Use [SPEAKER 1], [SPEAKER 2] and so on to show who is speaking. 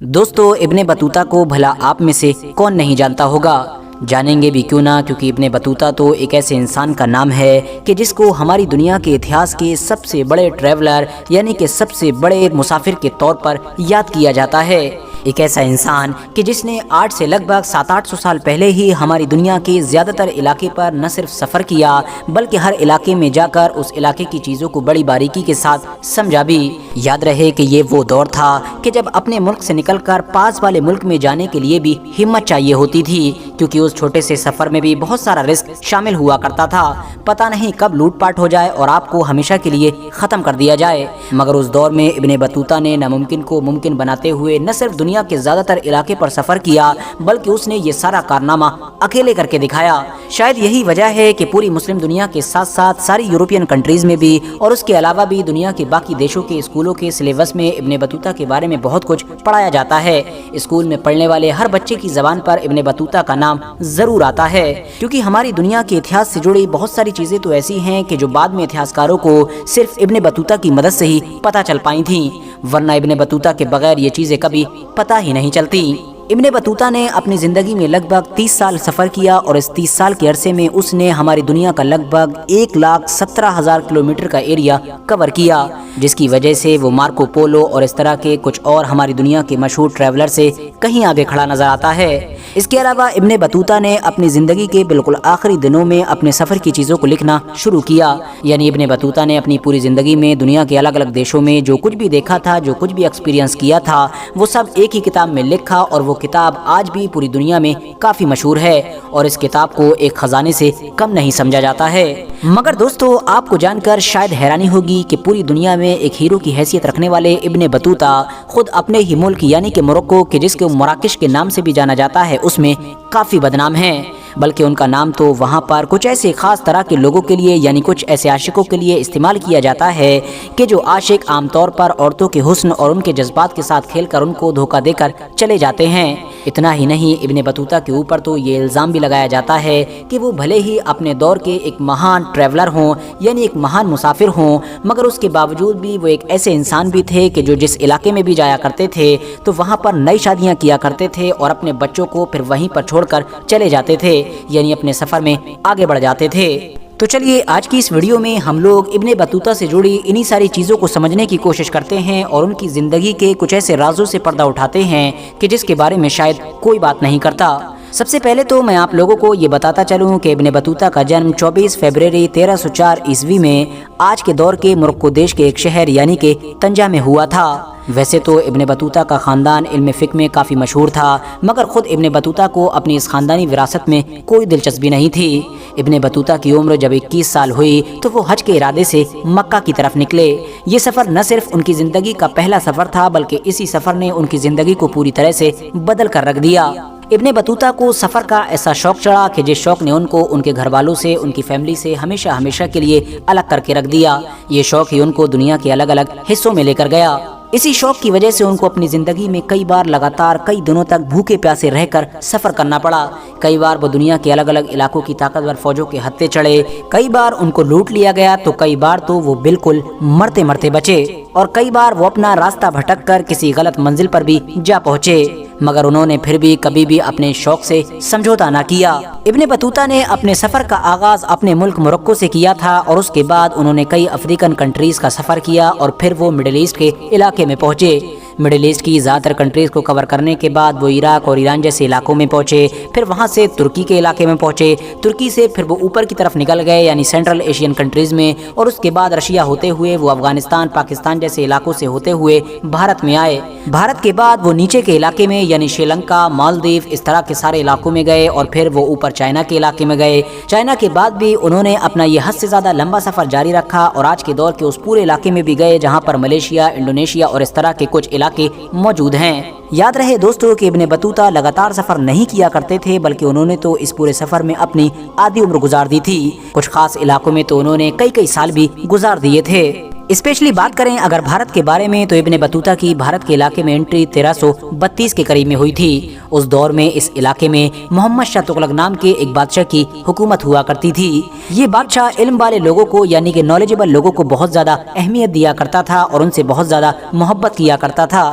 [SPEAKER 1] دوستو ابن بطوطہ کو بھلا آپ میں سے کون نہیں جانتا ہوگا؟ جانیں گے بھی کیوں نہ، کیونکہ ابن بطوطہ تو ایک ایسے انسان کا نام ہے کہ جس کو ہماری دنیا کے اتہاس کے سب سے بڑے ٹریولر یعنی کہ سب سے بڑے مسافر کے طور پر یاد کیا جاتا ہے۔ ایک ایسا انسان کہ جس نے 8 سے لگ بھگ 700-800 سال پہلے ہی ہماری دنیا کے زیادہ تر علاقے پر نہ صرف سفر کیا بلکہ ہر علاقے میں جا کر اس علاقے کی چیزوں کو بڑی باریکی کے ساتھ سمجھا بھی۔ یاد رہے کہ یہ وہ دور تھا کہ جب اپنے ملک سے نکل کر پاس والے ملک میں جانے کے لیے بھی ہمت چاہیے ہوتی تھی، کیونکہ اس چھوٹے سے سفر میں بھی بہت سارا رسک شامل ہوا کرتا تھا۔ پتہ نہیں کب لوٹ پاٹ ہو جائے اور آپ کو ہمیشہ کے لیے ختم کر دیا جائے۔ مگر اس دور میں ابن بطوطہ نے ناممکن کو ممکن بناتے ہوئے نہ صرف دنیا کے زیادہ تر علاقے پر سفر کیا بلکہ اس نے یہ سارا کارنامہ اکیلے کر کے دکھایا۔ شاید یہی وجہ ہے کہ پوری مسلم دنیا کے ساتھ ساتھ ساری یورپین کنٹریز میں بھی اور اس کے علاوہ بھی دنیا کے باقی دیشوں کے اسکولوں کے سلیبس میں ابن بطوطہ کے بارے میں بہت کچھ پڑھایا جاتا ہے۔ اسکول میں پڑھنے والے ہر بچے کی زبان پر ابن بطوطہ کا نام ضرور آتا ہے، کیونکہ ہماری دنیا کے اتہاس سے جڑی بہت ساری چیزیں تو ایسی ہیں کہ جو بعد میں اتہاسکاروں کو صرف ابن بطوطہ کی مدد سے ہی پتہ چل پائی تھیں، ورنہ ابن بطوطہ کے بغیر یہ چیزیں کبھی پتہ ہی نہیں چلتی۔ ابن بطوطہ نے اپنی زندگی میں لگ بھگ 30 سال سفر کیا اور اس 30 سال کے عرصے میں اس نے ہماری دنیا کا لگ بھگ 1,17,000 کلومیٹر کا ایریا کور کیا، جس کی وجہ سے وہ مارکو پولو اور اس طرح کے کچھ اور ہماری دنیا کے مشہور ٹریولر سے کہیں آگے کھڑا نظر آتا ہے۔ اس کے علاوہ ابن بطوطہ نے اپنی زندگی کے بالکل آخری دنوں میں اپنے سفر کی چیزوں کو لکھنا شروع کیا، یعنی ابن بطوطہ نے اپنی پوری زندگی میں دنیا کے الگ الگ دیشوں میں جو کچھ بھی دیکھا تھا، جو کچھ بھی ایکسپیرینس کیا تھا، وہ سب ایک ہی کتاب میں لکھا، اور وہ کتاب آج بھی پوری دنیا میں کافی مشہور ہے اور اس کتاب کو ایک خزانے سے کم نہیں سمجھا جاتا ہے۔ مگر دوستو آپ کو جان کر شاید حیرانی ہوگی کہ پوری دنیا میں ایک ہیرو کی حیثیت رکھنے والے ابن بطوطہ خود اپنے ہی ملک یعنی کہ موروکو کے جس کو مراکش کے نام سے بھی جانا جاتا ہے اس میں کافی بدنام ہیں، بلکہ ان کا نام تو وہاں پر کچھ ایسے خاص طرح کے لوگوں کے لیے یعنی کچھ ایسے عاشقوں کے لیے استعمال کیا جاتا ہے کہ جو عاشق عام طور پر عورتوں کے حسن اور ان کے جذبات کے ساتھ کھیل کر ان کو دھوکہ دے کر چلے جاتے ہیں۔ اتنا ہی نہیں، ابن بطوطہ کے اوپر تو یہ الزام بھی لگایا جاتا ہے کہ وہ بھلے ہی اپنے دور کے ایک مہان ٹریولر ہوں یعنی ایک مہان مسافر ہوں، مگر اس کے باوجود بھی وہ ایک ایسے انسان بھی تھے کہ جو جس علاقے میں بھی جایا کرتے تھے تو وہاں پر نئی شادیاں کیا کرتے تھے اور اپنے بچوں کو پھر وہیں پر چھوڑ کر چلے جاتے تھے، یعنی اپنے سفر میں آگے بڑھ جاتے تھے۔ تو چلیے آج کی اس ویڈیو میں ہم لوگ ابن بطوطہ سے جڑی انہی ساری چیزوں کو سمجھنے کی کوشش کرتے ہیں اور ان کی زندگی کے کچھ ایسے رازوں سے پردہ اٹھاتے ہیں کہ جس کے بارے میں شاید کوئی بات نہیں کرتا۔ سب سے پہلے تو میں آپ لوگوں کو یہ بتاتا چلوں کہ ابن بطوطہ کا جنم 24 فروری 1304 عیسوی میں آج کے دور کے موروکو دیش کے ایک شہر یعنی کہ طنجہ میں ہوا تھا۔ ویسے تو ابن بطوطہ کا خاندان علم فقہ میں کافی مشہور تھا، مگر خود ابن بطوطہ کو اپنی اس خاندانی وراثت میں کوئی دلچسپی نہیں تھی۔ ابن بطوطہ کی عمر جب 21 سال ہوئی تو وہ حج کے ارادے سے مکہ کی طرف نکلے۔ یہ سفر نہ صرف ان کی زندگی کا پہلا سفر تھا بلکہ اسی سفر نے ان کی زندگی کو پوری طرح سے بدل کر رکھ دیا۔ ابن بطوطہ کو سفر کا ایسا شوق چڑھا کہ جس شوق نے ان کو ان کے گھر والوں سے، ان کی فیملی سے ہمیشہ کے لیے الگ کر کے رکھ دیا۔ یہ شوق ہی ان کو دنیا کے الگ الگ حصوں میں لے کر گیا۔ اسی شوق کی وجہ سے ان کو اپنی زندگی میں کئی بار لگاتار کئی دنوں تک بھوکے پیاسے رہ کر سفر کرنا پڑا۔ کئی بار وہ دنیا کے الگ الگ علاقوں کی طاقتور فوجوں کے ہتھے چڑھے، کئی بار ان کو لوٹ لیا گیا تو کئی بار تو وہ بالکل مرتے مرتے بچے، اور کئی بار وہ اپنا راستہ بھٹک کر کسی غلط منزل پر بھی جا پہنچے، مگر انہوں نے پھر بھی کبھی بھی اپنے شوق سے سمجھوتا نہ کیا۔ ابن بطوطہ نے اپنے سفر کا آغاز اپنے ملک موروکو سے کیا تھا اور اس کے بعد انہوں نے کئی افریقن کنٹریز کا سفر کیا اور پھر وہ مڈل ایسٹ کے علاقے میں پہنچے۔ مڈل ایسٹ کی زیادہ تر کنٹریز کو کور کرنے کے بعد وہ عراق اور ایران جیسے علاقوں میں پہنچے، پھر وہاں سے ترکی کے علاقے میں پہنچے، ترکی سے پھر وہ اوپر کی طرف نکل گئے یعنی سینٹرل ایشین کنٹریز میں، اور اس کے بعد رشیا ہوتے ہوئے وہ افغانستان، پاکستان جیسے علاقوں سے ہوتے ہوئے بھارت میں آئے۔ بھارت کے بعد وہ نیچے کے علاقے میں یعنی شری لنکا، مالدیو، اس طرح کے سارے علاقوں میں گئے، اور پھر وہ اوپر چائنا کے علاقے میں گئے۔ چائنا کے بعد بھی انہوں نے اپنا یہ حد سے زیادہ لمبا سفر جاری رکھا اور آج کے دور کے اس پورے علاقے میں بھی گئے جہاں پر ملیشیا، انڈونیشیا اور اس طرح کے کچھ علاقے موجود ہیں۔ یاد رہے دوستو کہ ابن بطوطہ لگاتار سفر نہیں کیا کرتے تھے بلکہ انہوں نے تو اس پورے سفر میں اپنی آدھی عمر گزار دی تھی۔ کچھ خاص علاقوں میں تو انہوں نے کئی سال بھی گزار دیے تھے۔ اسپیشلی بات کریں اگر بھارت کے بارے میں تو ابن بطوطہ کی بھارت کے علاقے میں انٹری 1332 کے قریب میں ہوئی تھی۔ اس دور میں اس علاقے میں محمد شاہ تغلق نام کے ایک بادشاہ کی حکومت ہوا کرتی تھی۔ یہ بادشاہ علم والے لوگوں کو یعنی کہ نالجبل لوگوں کو بہت زیادہ اہمیت دیا کرتا تھا اور ان سے بہت زیادہ محبت کیا کرتا تھا۔